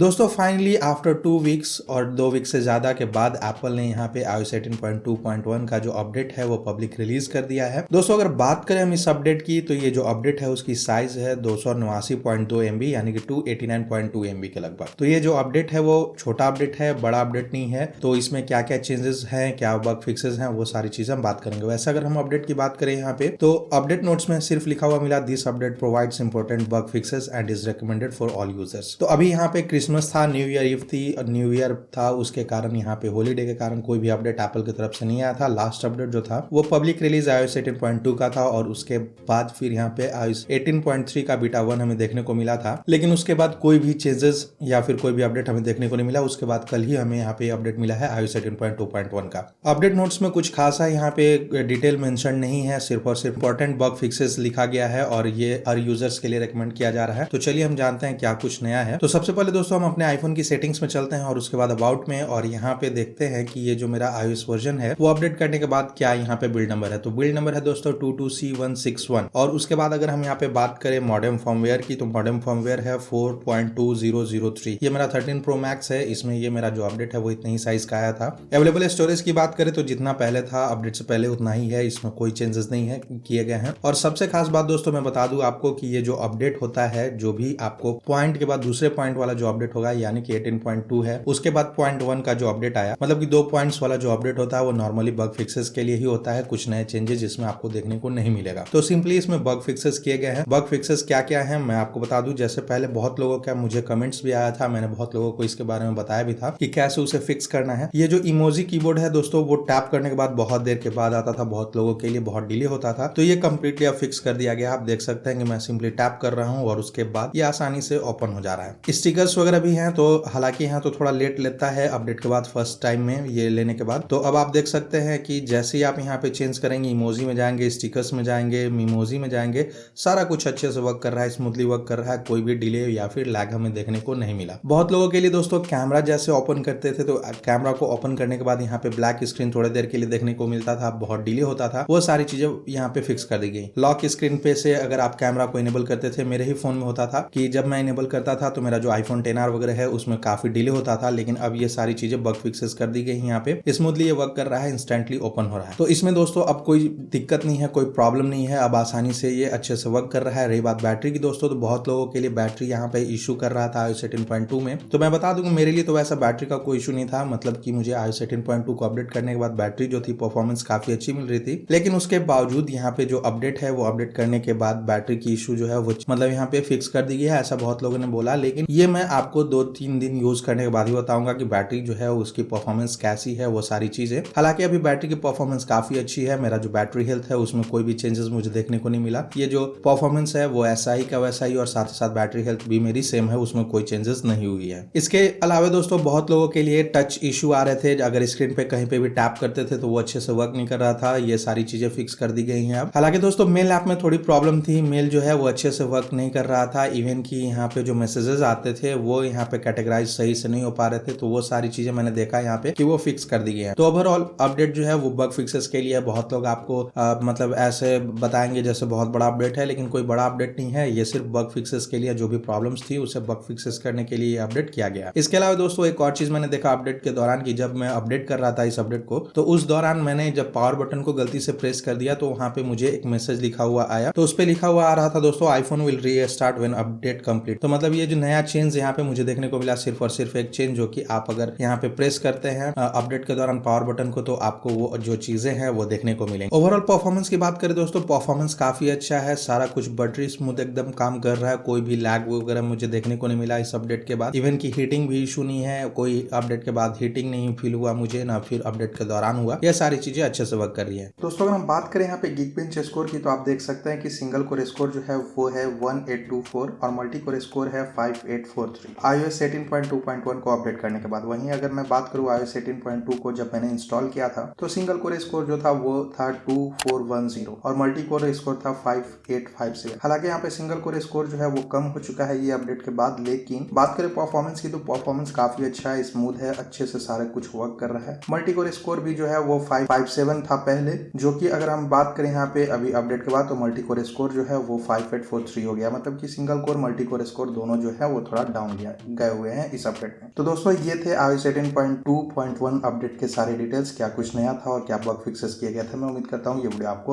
दोस्तों finally after 2 weeks और 2 week से ज़्यादा के बाद एप्पल ने यहाँ पे iOS 18.2.1 का जो अपडेट है वो पब्लिक रिलीज कर दिया है। दोस्तों अगर बात करें हम इस अपडेट की तो ये जो अपडेट है उसकी साइज है 289.2 MB यानी कि 289.2 MB के लगभग। तो ये जो अपडेट है वो छोटा अपडेट है, बड़ा अपडेट नहीं है। तो इसमें क्या क्या चेंजेस हैं, क्या बग फिक्सेस हैं, वो सारी चीजें हम बात करेंगे। वैसे अगर हम अपडेट की बात करें यहाँ पे तो अपडेट नोट्स में सिर्फ लिखा हुआ मिला this update provides important bug fixes and is recommended for all users. तो अभी यहाँ पे क्रिसमस था, न्यू ईयर ईव थी और न्यू ईयर था, उसके कारण यहाँ पे हॉलीडे के कारण कोई भी अपडेट एप्पल की तरफ से नहीं आया था। लास्ट अपडेट जो था वो पब्लिक रिलीज iOS 18.2 का था और उसके बाद फिर यहाँ पे iOS 18.3 का बीटा 1 हमें देखने को मिला था, लेकिन उसके बाद कोई भी चेंजेस या फिर कोई भी अपडेट हमें देखने को नहीं मिला। उसके बाद कल ही हमें यहाँ पे अपडेट मिला है iOS 18.2.1 का। अपडेट नोट्स में कुछ खासा यहाँ पे डिटेल मेंशन नहीं है, सिर्फ और सिर्फ इंपॉर्टेंट बग फिक्सेस लिखा गया है और ये हर यूजर्स के लिए रेकमेंड किया जा रहा है। तो चलिए हम जानते हैं क्या कुछ नया है। तो सबसे पहले दोस्तों हम अपने आईफोन की सेटिंग्स में चलते हैं और उसके बाद अबाउट में, और यहाँ पे देखते हैं कि ये जो मेरा iOS वर्जन है वो अपडेट करने के बाद क्या यहाँ पे बिल्ड नंबर है। तो बिल्ड नंबर है दोस्तों 22C161। और उसके बाद अगर हम यहाँ पे बात करें मॉडेम फर्मवेयर की तो मॉडेम फर्मवेयर है 4.2003। ये मेरा 13 Pro Max है, इसमें ये मेरा जो अपडेट है वो इतने ही साइज का आया था। अवेलेबल स्टोरेज की बात करें तो जितना पहले था अपडेट से पहले उतना ही है, इसमें कोई चेंजेस नहीं है किए गए हैं। और सबसे खास बात दोस्तों मैं बता दूं आपको कि ये जो अपडेट होता है, जो भी आपको पॉइंट के बाद दूसरे पॉइंट वाला जो अपडेट होगा यानी कि 18.2 है, उसके बाद पॉइंट 1 का जो अपडेट आया, मतलब कि 2 पॉइंट्स वाला जो अपडेट होता है वो नॉर्मली बग फिक्सेस के लिए ही होता है। कुछ नए चेंजेस इसमें आपको देखने को नहीं मिलेगा। तो सिंपली इसमें बग फिक्सेस किए गए हैं। बग फिक्सेस क्या क्या है मैं आपको बता दूं। जैसे पहले बहुत लोगों का मुझे कमेंट्स भी आया था, मैंने बहुत लोगों को इसके बारे में बताया भी था कि कैसे उसे फिक्स करना है। ये जो इमोजी कीबोर्ड है दोस्तों वो टैप करने के बाद बहुत देर के बाद आता था, बहुत लोगों के लिए बहुत डिले होता था। तो ये कंप्लीटली अब फिक्स कर दिया गया। आप देख सकते हैं कि मैं सिंपली टैप कर रहा हूं और उसके बाद ये आसानी से ओपन हो जा रहा है। स्टिकर्स वगैरह भी हैं, तो हालांकि यहाँ तो थोड़ा लेट लेता है अपडेट के बाद, फर्स्ट टाइम में ये लेने के बाद। तो अब आप देख सकते हैं कि जैसे ही आप यहाँ पे चेंज करेंगे, इमोजी में जाएंगे, स्टिकर्स में जाएंगे, मीमोजी में जाएंगे, सारा कुछ अच्छे से वर्क कर रहा है, स्मूथली वर्क कर रहा है। कोई भी डिले या फिर लैग हमें देखने को नहीं मिला। बहुत लोगों के लिए दोस्तों कैमरा जैसे ओपन करते थे तो कैमरा को ओपन करने के बाद यहाँ पे ब्लैक स्क्रीन थोड़ी देर के लिए देखने को मिलता था, बहुत डिले होता था। वो सारी चीजें यहाँ पे फिक्स कर दी गई। लॉक स्क्रीन पे से अगर आप कैमरा को इनेबल करते थे, मेरे ही फोन में होता था कि जब मैं इनेबल करता था तो मेरा जो आईफोन 10R वगैरह है उसमें काफी डिले होता था, लेकिन अब ये सारी चीजें बग फिक्सेस कर दी गई हैं। यहाँ पे स्मूथली ये वर्क कर रहा है, इंस्टेंटली ओपन हो रहा है। तो इसमें दोस्तों अब कोई दिक्कत नहीं है, कोई प्रॉब्लम नहीं है, अब आसानी से ये अच्छे से वर्क कर रहा है। रही बात बैटरी की दोस्तों, तो बहुत लोगों के लिए बैटरी यहाँ पे इशू कर रहा था iOS 18.2 में। तो मैं बता दूं मेरे लिए तो वैसा बैटरी का कोई इशू नहीं था, मतलब कि मुझे iOS 18.2 को अपडेट करने के बाद बैटरी जो थी परफॉर्मेंस काफी अच्छी मिल रही थी। लेकिन उसके बावजूद यहाँ पे जो अपडेट है वो अपडेट करने के बाद बैटरी की इशू जो है वो मतलब यहाँ पे फिक्स कर दी गई है, ऐसा बहुत लोगों ने बोला। लेकिन ये मैं आपको 2-3 दिन यूज करने के बाद ही बताऊंगा कि बैटरी जो है उसकी परफॉर्मेंस कैसी है, वो सारी चीजें। हालांकि अभी बैटरी की परफॉर्मेंस काफी अच्छी है, मेरा जो बैटरी हेल्थ है उसमें कोई भी चेंजेस मुझे देखने को नहीं मिला। ये जो परफॉर्मेंस है वो ऐसा ही का वैसा ही, और साथ ही साथ बैटरी हेल्थ भी मेरी सेम है, उसमें कोई चेंजेस नहीं हुई है। इसके अलावा दोस्तों बहुत लोगों के लिए टच इशू आ रहे थे, अगर स्क्रीन पे कहीं पे भी टैप करते थे तो वो अच्छे से वर्क नहीं कर रहा था। ये सारी चीजें फिक्स कर दी गई हैं अब। हालांकि दोस्तों मेल ऐप में थोड़ी प्रॉब्लम थी, मेल जो है वो अच्छे से वर्क नहीं कर रहा था। इवन कि यहाँ पे जो मैसेजेस आते थे वो यहाँ पे कैटेगराइज सही से नहीं हो पा रहे थे। तो वो सारी चीजें मैंने देखा यहाँ पे कि वो फिक्स कर दी गई है। तो ओवरऑल अपडेट जो है वो बग फिक्सेस के लिए। बहुत लोग आपको मतलब ऐसे बताएंगे जैसे बहुत बड़ा अपडेट है, लेकिन कोई बड़ा अपडेट नहीं है। ये सिर्फ बग फिक्सेस के लिए, जो भी प्रॉब्लम्स थी उसे बग फिक्सेस करने के लिए अपडेट किया गया। इसके अलावा दोस्तों एक और चीज मैंने देखा अपडेट के दौरान की जब मैं अपडेट कर रहा था इस अपडेट को, तो उस दौरान मैंने जब पावर बटन को गलती से प्रेस कर दिया तो वहां पे मुझे एक मैसेज लिखा हुआ आया। तो उस पे लिखा हुआ आ रहा था दोस्तों iPhone will restart when update complete. तो मतलब ये जो नया चेंज यहाँ पे मुझे देखने को मिला, सिर्फ और सिर्फ एक चेंज, जो कि आप अगर यहाँ पे प्रेस करते हैं अपडेट के दौरान पावर बटन को, तो आपको वो जो चीजें हैं वो देखने को मिलेंगी। ओवरऑल परफॉर्मेंस की बात करें दोस्तों, परफॉर्मेंस काफी अच्छा है, सारा कुछ बटरी स्मूथ एकदम काम कर रहा है, कोई भी लैग वगैरह मुझे देखने को नहीं मिला इस अपडेट के बाद। इवन की हीटिंग भी इशू नहीं है, कोई अपडेट के बाद हीटिंग नहीं फील हुआ मुझे, ना फिर अपडेट के दौरान हुआ। ये सारी चीजें अच्छे से वर्क कर रही है। दोस्तों अगर हम बात करें यहाँ पे Geekbench स्कोर की, तो आप देख सकते हैं कि सिंगल कोर स्कोर जो है वो है 1824 और मल्टी कोर स्कोर है 5843 iOS 18.2.1 को अपडेट करने के बाद। वहीं अगर मैं बात करूँ iOS 18.2 को जब मैंने इंस्टॉल किया था तो सिंगल कोर स्कोर जो था वो था 2410 और मल्टी कोर स्कोर था 5857। हालांकि यहाँ पे सिंगल कोर स्कोर जो है वो कम हो चुका है ये अपडेट के बाद, लेकिन बात करें परफॉर्मेंस की तो परफॉर्मेंस काफी अच्छा है, स्मूथ है, अच्छे से सारे कुछ वर्क कर रहा है। मल्टी कोर स्कोर भी जो है वो 557 था पहले, जो कि अगर हम बात करें यहाँ पे अभी अपडेट के बाद तो मल्टी कोर स्कोर जो है वो 5843 हो गया। मतलब कि single core multi core score दोनों जो है वो थोड़ा डाउन गया। गए हुए हैं इस अपडेट में। तो दोस्तों ये थे iOS 18.2.1 अपडेट के सारे डिटेल्स, क्या कुछ नया था और क्या बग फिक्सेस किया गया था। मैं उम्मीद करता हूँ ये वीडियो आपको